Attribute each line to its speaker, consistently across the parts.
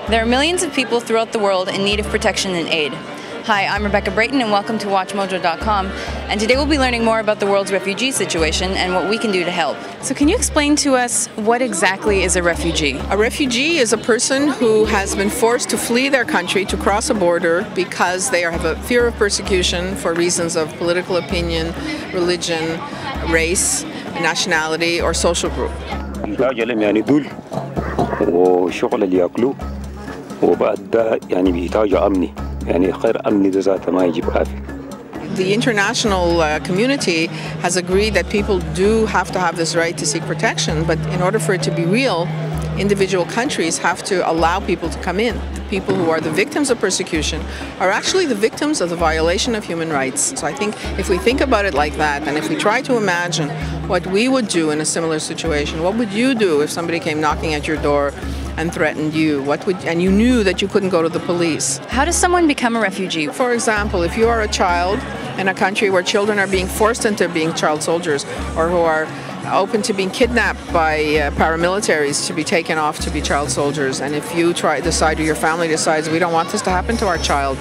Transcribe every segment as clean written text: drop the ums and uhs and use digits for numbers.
Speaker 1: There are millions of people throughout the world in need of protection and aid. Hi, I'm Rebecca Brayton and welcome to WatchMojo.com, and today we'll be learning more about the world's refugee situation and what we can do to help. So can you explain to us what exactly is a refugee?
Speaker 2: A refugee is a person who has been forced to flee their country to cross a border because they have a fear of persecution for reasons of political opinion, religion, race, nationality, or social group. The international community has agreed that people do have to have this right to seek protection, but in order for it to be real, individual countries have to allow people to come in. People who are the victims of persecution are actually the victims of the violation of human rights. So I think if we think about it like that, and if we try to imagine what we would do in a similar situation, what would you do if somebody came knocking at your door and threatened you? And you knew that you couldn't go to the police?
Speaker 1: How does someone become a refugee?
Speaker 2: For example, if you are a child in a country where children are being forced into being child soldiers, or who are open to being kidnapped by paramilitaries to be taken off to be child soldiers, and if you decide or your family decides we don't want this to happen to our child,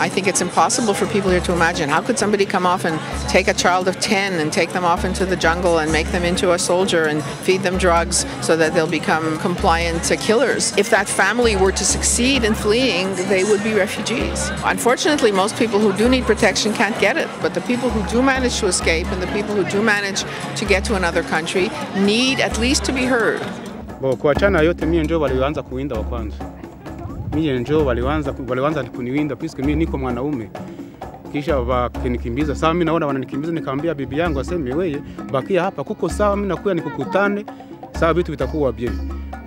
Speaker 2: I think it's impossible for people here to imagine. How could somebody come off and take a child of 10 and take them off into the jungle and make them into a soldier and feed them drugs so that they'll become compliant killers? If that family were to succeed in fleeing, they would be refugees. Unfortunately, most people who do need protection can't get it, but the people who do manage to escape and the people who do manage to get to another country need at least to be heard.
Speaker 3: Mimi njoo walianza kuniwinda puisque mimi niko mwanaume, kisha wakinikimbiza. Sasa mimi naona wananikimbiza, nikamwambia bibi yangu aseme wewe bakia hapa, kuko sawa, mimi nakuya nikukutane, sawa vitu vitakuwa bien.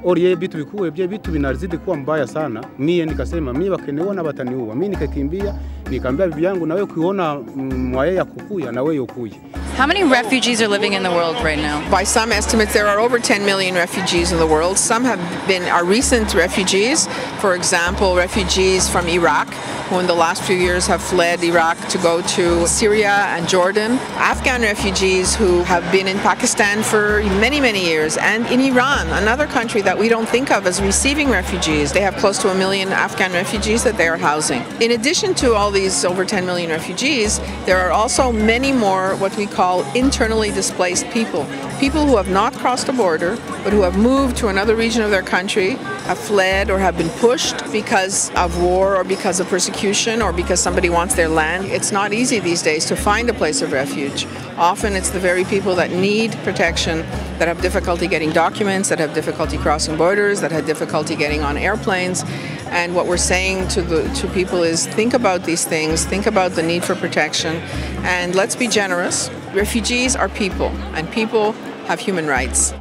Speaker 3: Orie vitu vikuwe bien, vitu vinazidi kuwa mbaya sana. Mimi nikasema mimi wakiniona wataniua. Mimi nikakimbia, nikamwambia bibi yangu na wewe ukiona mwaye ya kukuya na wewe ukuye.
Speaker 1: How many refugees are living in the world right now?
Speaker 2: By some estimates, there are over 10 million refugees in the world. Some are recent refugees. For example, refugees from Iraq, who in the last few years have fled Iraq to go to Syria and Jordan. Afghan refugees who have been in Pakistan for many, many years. And in Iran, another country that we don't think of as receiving refugees. They have close to 1 million Afghan refugees that they are housing. In addition to all these over 10 million refugees, there are also many more what we call internally displaced people. People who have not crossed a border, but who have moved to another region of their country, have fled or have been pushed because of war or because of persecution or because somebody wants their land. It's not easy these days to find a place of refuge. Often it's the very people that need protection, that have difficulty getting documents, that have difficulty crossing borders, that have difficulty getting on airplanes. And what we're saying to people is think about these things, think about the need for protection, and let's be generous. Refugees are people, and people have human rights.